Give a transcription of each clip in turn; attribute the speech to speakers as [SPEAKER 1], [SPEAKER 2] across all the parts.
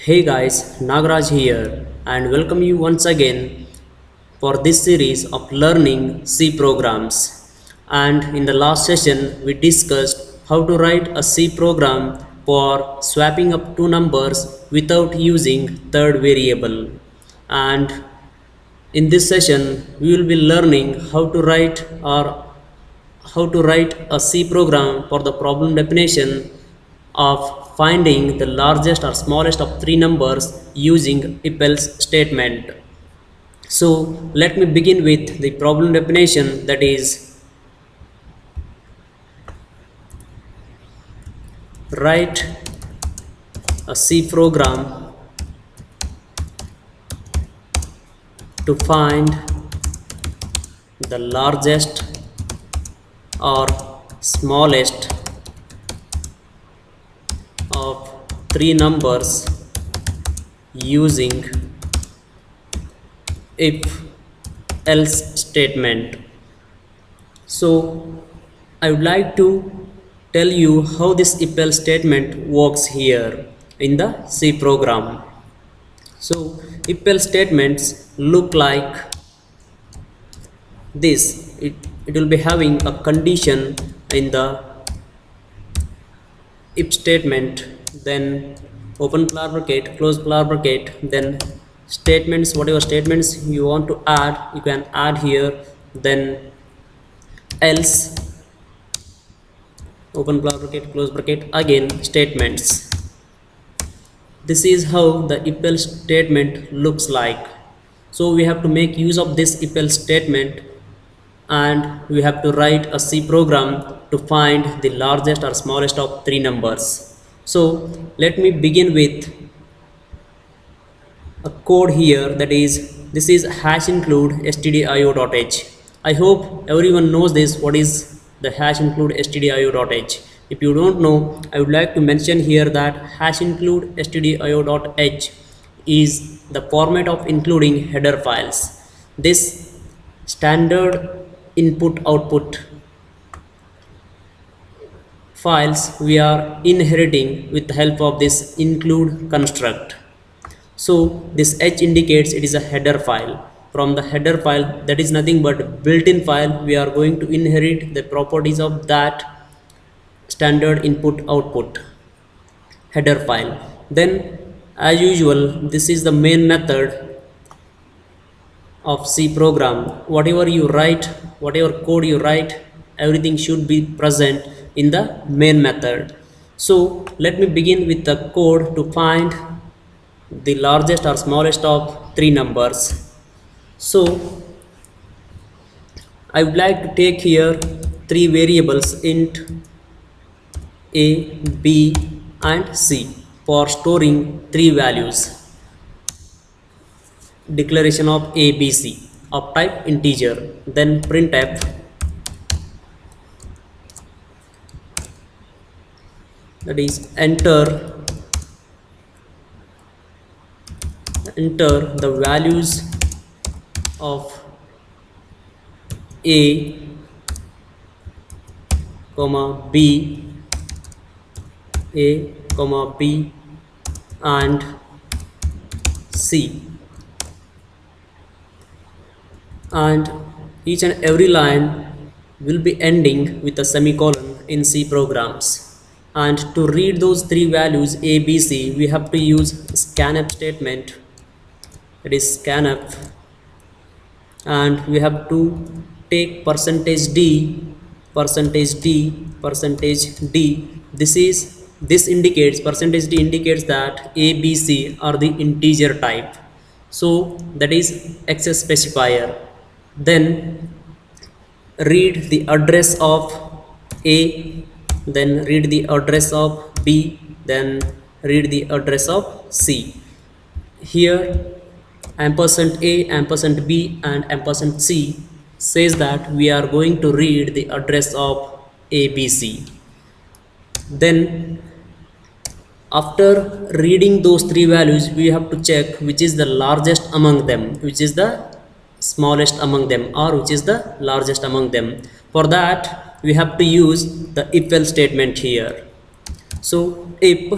[SPEAKER 1] Hey guys, Nagaraj here and welcome you once again for this series of learning C programs. And in the last session, we discussed how to write a C program for swapping up two numbers without using third variable. And in this session, we will be learning how to write a C program for the problem definition of finding the largest or smallest of three numbers using if-else statement. So let me begin with the problem definition, that is, write a C program to find the largest or smallest of three numbers using if else statement. So I would like to tell you how this if else statement works here in the C program. So if else statements look like this. It will be having a condition in the if statement, then open bracket, close bracket, then statements, whatever statements you want to add, you can add here, then else, open bracket, close bracket, again statements. This is how the if else statement looks like. So we have to make use of this if else statement and we have to write a C program to find the largest or smallest of three numbers. So let me begin with a code here, that is, this is hash include stdio.h. I hope everyone knows this, what is the hash include stdio.h. If you don't know, I would like to mention here that hash include stdio.h is the format of including header files. This standard input output files we are inheriting with the help of this include construct. So this h indicates it is a header file. From the header file, that is nothing but built-in file, we are going to inherit the properties of that standard input output header file. Then as usual, this is the main method of C program. Whatever you write, whatever code you write, everything should be present in the main method. So let me begin with the code to find the largest or smallest of three numbers. So I would like to take here three variables int a, b and c for storing three values. Declaration of ABC of type integer, then printf, that is enter the values of a comma b, a comma b and c, and each and every line will be ending with a semicolon in C programs. And to read those three values a, b, c, we have to use scanf statement, that is scanf, and we have to take percentage d, percentage d, percentage d. This indicates, percentage d indicates that a, b, c are the integer type, so that is access specifier. Then read the address of a, then read the address of b, then read the address of c. Here ampersand a, ampersand b and ampersand c says that we are going to read the address of ABC. Then after reading those three values, we have to check which is the largest among them, which is the smallest among them, or which is the largest among them. For that we have to use the if else statement here. So if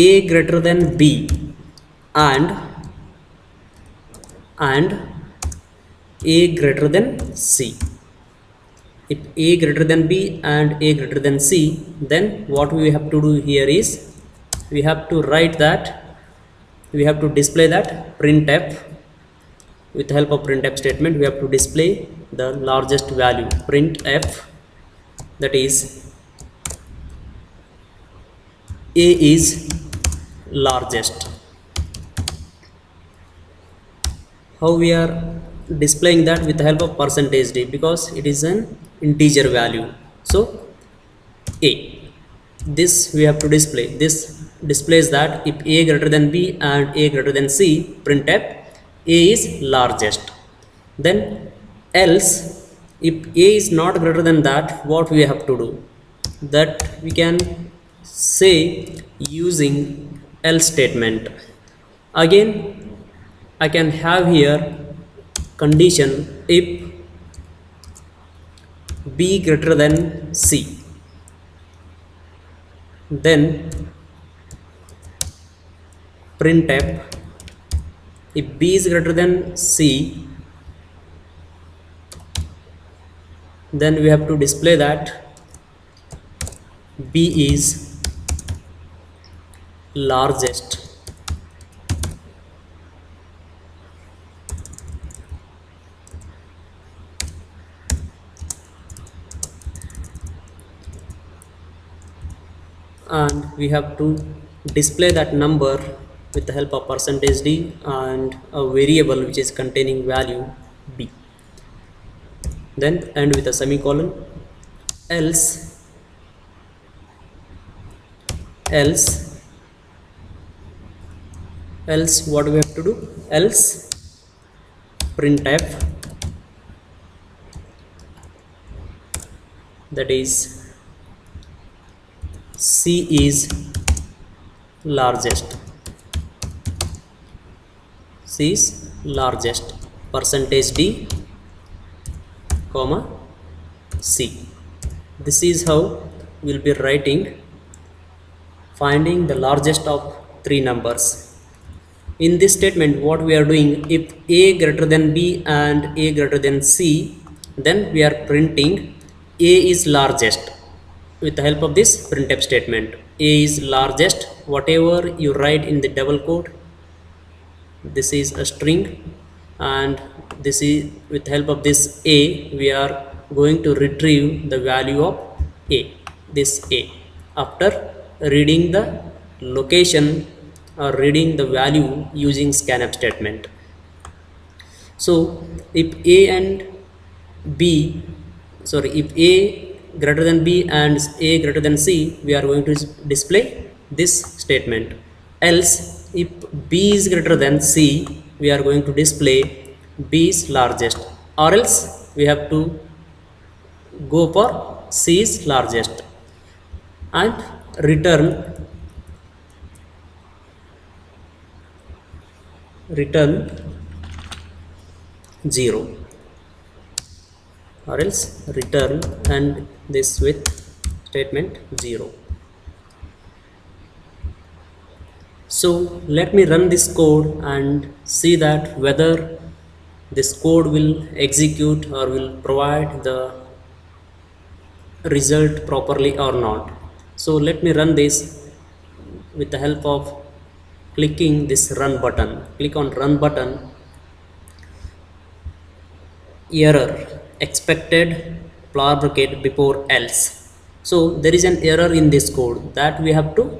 [SPEAKER 1] a greater than b and a greater than c. If a greater than b and a greater than c, then what we have to do here is we have to write that, we have to display that printf. With the help of printf statement, we have to display the largest value, printf, that is a is largest. How we are displaying that? With the help of percentage d, because it is an integer value. So a, this we have to display. This displays that if a greater than b and a greater than c, printf a is largest. Then else, if a is not greater than that, what we have to do? That we can say using else statement. Again, I can have here condition if b greater than c, then printf if b is greater than c, then we have to display that b is largest. And we have to display that number with the help of percentage d and a variable which is containing value b. Then end with a semicolon. Else what we have to do? Else printf, that is c is largest. C is largest, percentage d comma c. This is how we will be writing, finding the largest of three numbers. In this statement, what we are doing, if a greater than b and a greater than c, then we are printing a is largest with the help of this printf statement. A is largest, whatever you write in the double quote, this is a string, and this is with the help of this a, we are going to retrieve the value of a, this a, after reading the location or reading the value using scanf statement. So if a and b, sorry, if a greater than b and a greater than c, we are going to display this statement. Else, if b is greater than c, we are going to display b is largest, or else we have to go for c is largest and return 0, or else return and this with statement 0. So let me run this code and see that whether this code will execute or will provide the result properly or not. So let me run this with the help of clicking this run button. Click on run button. Error, expected flower bracket before else. So there is an error in this code that we have to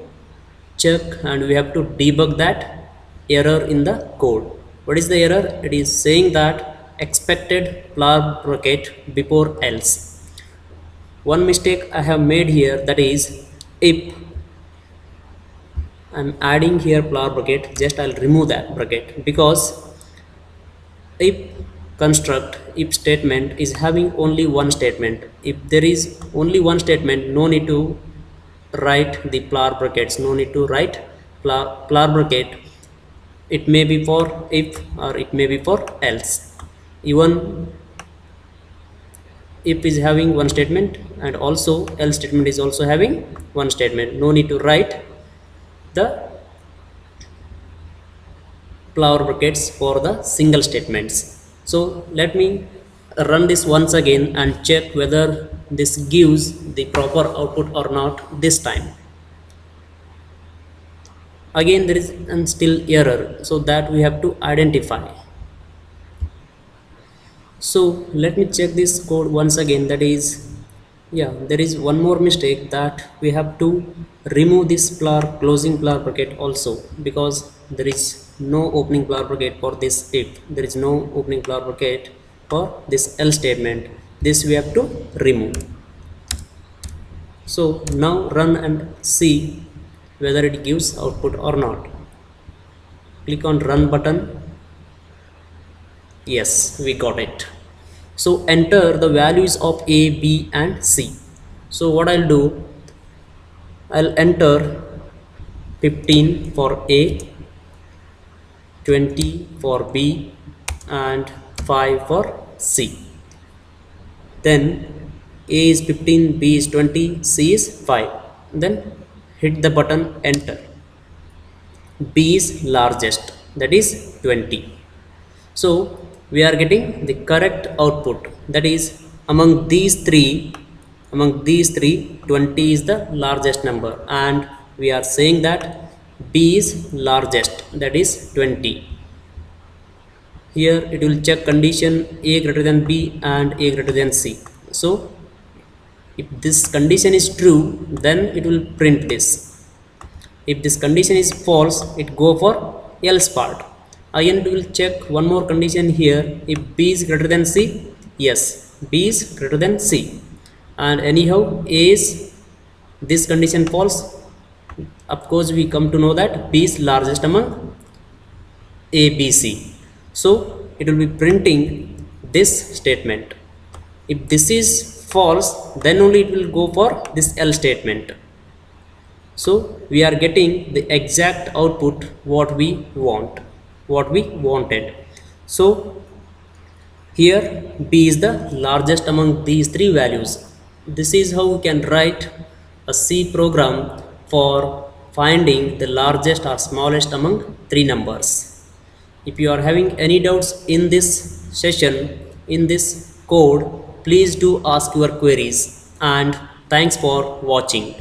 [SPEAKER 1] check and we have to debug that error in the code. What is the error? It is saying that expected flower bracket before else. One mistake I have made here, that is if I'm adding here flower bracket, just I'll remove that bracket, because if construct, if statement is having only one statement. If there is only one statement, no need to write the flower brackets, no need to write flower bracket. It may be for if or it may be for else. Even if is having one statement and also else statement is also having one statement, no need to write the flower brackets for the single statements. So let me run this once again and check whether this gives the proper output or not this time. Again there is still error, so that we have to identify. So let me check this code once again. That is, yeah, there is one more mistake, that we have to remove this closing flower bracket also, because there is no opening flower bracket for this. If there is no opening flower bracket for this else statement, this we have to remove. So now run and see whether it gives output or not. Click on run button. Yes, we got it. So enter the values of A, B and C. So what I'll do, I'll enter 15 for A, 20 for B and 5 for C. Then A is 15, B is 20, C is 5. Then hit the button enter. B is largest, that is 20. So we are getting the correct output, that is among these three 20 is the largest number, and we are saying that B is largest, that is 20. Here it will check condition A greater than B and A greater than C. So if this condition is true, then it will print this. If this condition is false, it go for else part. Again we will check one more condition here. If B is greater than C, yes, B is greater than C. And anyhow A is, this condition false, of course we come to know that B is largest among A, B, C. So it will be printing this statement. If this is false, then only it will go for this else statement. So we are getting the exact output what we wanted. So here B is the largest among these three values. This is how we can write a C program for finding the largest or smallest among three numbers. If you are having any doubts in this session, in this code, please do ask your queries, and thanks for watching.